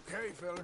Okay, fella.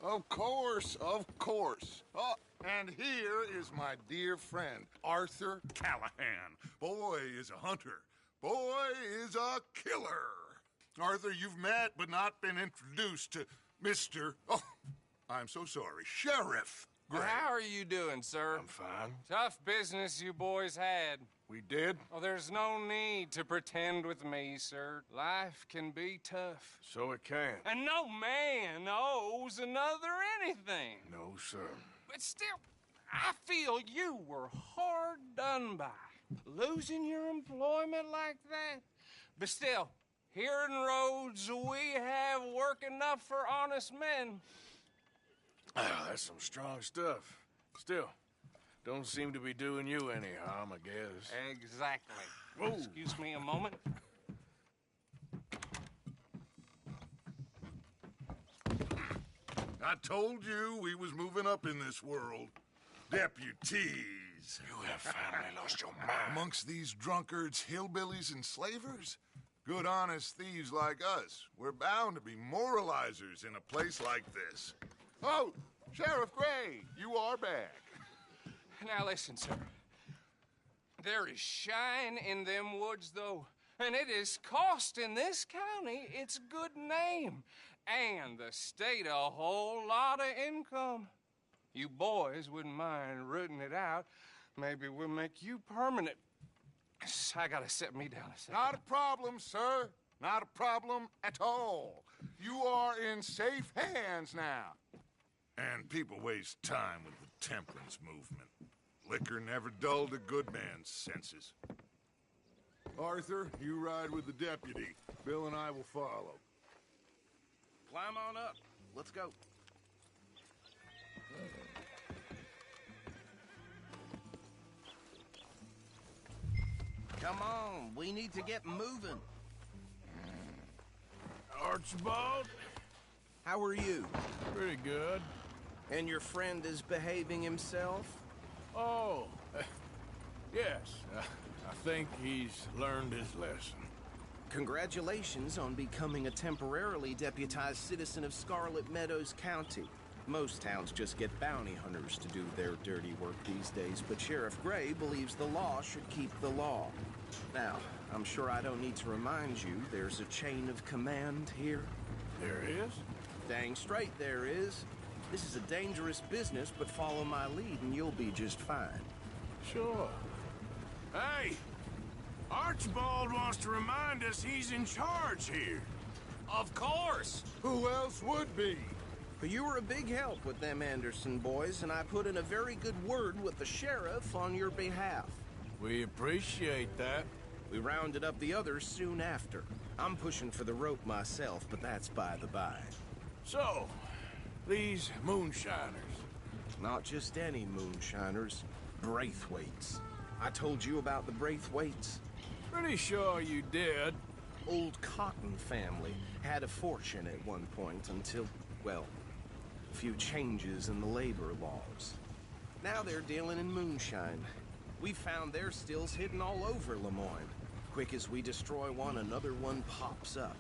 Of course, of course. Oh, and here is my dear friend, Arthur Callahan. Boy is a hunter. Boy is a killer. Arthur, you've met but not been introduced to Mr. Oh, I'm so sorry, Sheriff Gray. How are you doing, sir? I'm fine. Tough business you boys had. We did? Oh, there's no need to pretend with me, sir. Life can be tough. So it can. And no man owes another anything. No, sir. But still, I feel you were hard done by. Losing your employment like that. But still, here in Rhodes, we have work enough for honest men. Ah, that's some strong stuff. Still, don't seem to be doing you any harm, I guess. Exactly. Whoa. Excuse me a moment. I told you we was moving up in this world. Deputies. You have finally lost your mind. Amongst these drunkards, hillbillies, and slavers? Good honest thieves like us. We're bound to be moralizers in a place like this. Oh, Sheriff Gray, you are back. Now listen, sir. There is shine in them woods, though, and it is costing this county its good name and the state a whole lot of income. You boys wouldn't mind rooting it out. Maybe we'll make you permanent. I gotta set me down a second. Not a problem, sir. Not a problem at all. You are in safe hands now. And people waste time with the temperance movement. Liquor never dulled a good man's senses. Arthur, you ride with the deputy. Bill and I will follow. Climb on up. Let's go. Come on, we need to get moving. Archibald? How are you? Pretty good. And your friend is behaving himself? Oh, yes. I think he's learned his lesson. Congratulations on becoming a temporarily deputized citizen of Scarlet Meadows County. Most towns just get bounty hunters to do their dirty work these days, but Sheriff Gray believes the law should keep the law. Now, I'm sure I don't need to remind you there's a chain of command here. There is? Dang straight there is. This is a dangerous business, but follow my lead and you'll be just fine. Sure. Hey! Archibald wants to remind us he's in charge here. Of course! Who else would be? But you were a big help with them Anderson boys, and I put in a very good word with the sheriff on your behalf. We appreciate that. We rounded up the others soon after. I'm pushing for the rope myself, but that's by the by. So, these moonshiners. Not just any moonshiners, Braithwaites. I told you about the Braithwaites? Pretty sure you did. Old Cotton family had a fortune at one point until, well, a few changes in the labor laws. Now they're dealing in moonshine. We found their stills hidden all over Lemoyne. Quick as we destroy one, another one pops up.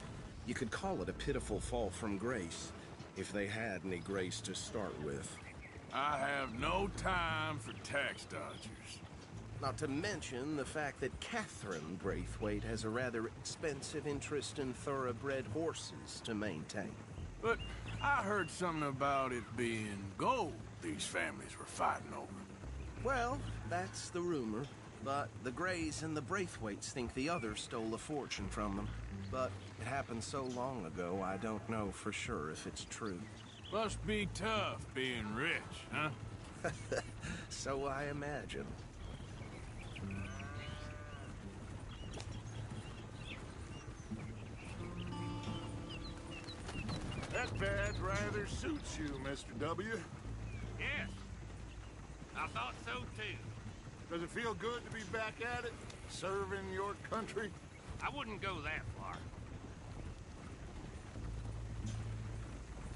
You could call it a pitiful fall from grace, if they had any grace to start with. I have no time for tax dodgers. Not to mention the fact that Catherine Braithwaite has a rather expensive interest in thoroughbred horses to maintain. But I heard something about it being gold these families were fighting over. Well, that's the rumor. But the Greys and the Braithwaites think the others stole a fortune from them. But it happened so long ago, I don't know for sure if it's true. Must be tough being rich, huh? So I imagine. That badge rather suits you, Mr. W. Yes, I thought so too. Does it feel good to be back at it, serving your country? I wouldn't go that far.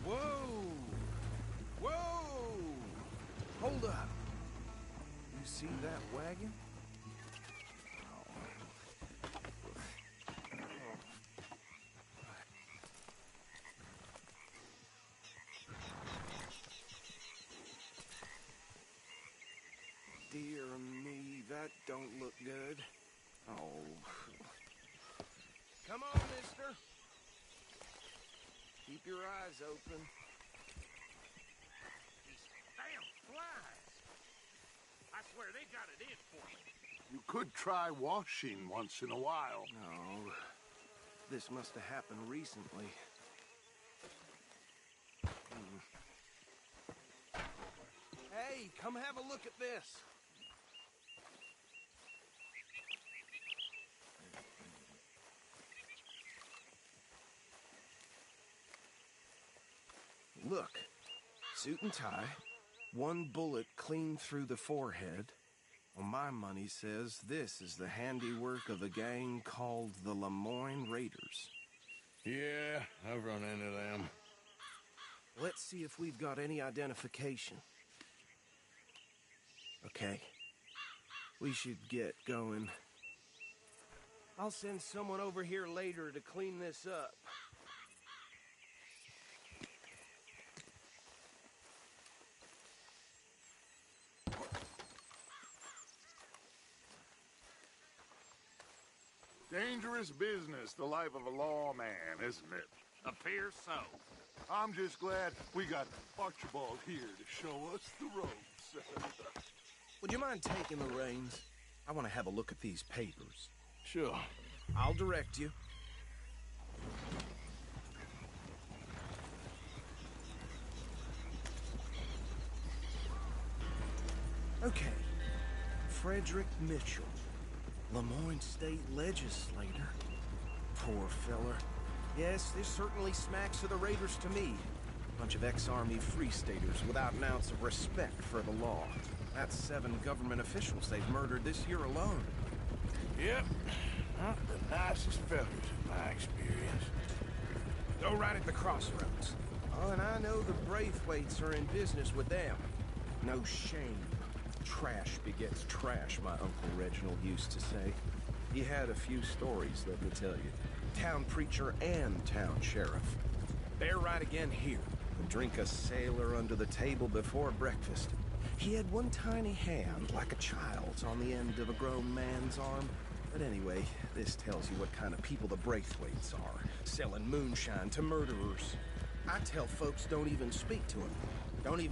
Whoa! Whoa! Hold up. You see that wagon? Dear me, that don't look good. Oh. Come on, mister. Keep your eyes open. These damn flies. I swear they got it in for me. You could try washing once in a while. No. This must have happened recently. Hey, come have a look at this. Look, suit and tie, one bullet clean through the forehead. Well, my money says this is the handiwork of a gang called the Lemoyne Raiders. Yeah, I've run into them. Let's see if we've got any identification. Okay, we should get going. I'll send someone over here later to clean this up. Dangerous business, the life of a lawman, isn't it? Appears so. I'm just glad we got Archibald here to show us the ropes. Would you mind taking the reins? I want to have a look at these papers. Sure. I'll direct you. Okay. Frederick Mitchell, Lemoyne State Legislator. Poor feller. Yes, this certainly smacks of the Raiders to me. Bunch of ex-Army Free Staters without an ounce of respect for the law. That's 7 government officials they've murdered this year alone. Yep. Not the nicest fellas in my experience. Go right at the crossroads. Oh, and I know the Braithwaites are in business with them. No shame. Trash begets trash, my Uncle Reginald used to say. He had a few stories, let me tell you. Town preacher and town sheriff. Bear right again here. And drink a sailor under the table before breakfast. He had one tiny hand, like a child's, on the end of a grown man's arm. But anyway, this tells you what kind of people the Braithwaites are. Selling moonshine to murderers. I tell folks don't even speak to him. Don't even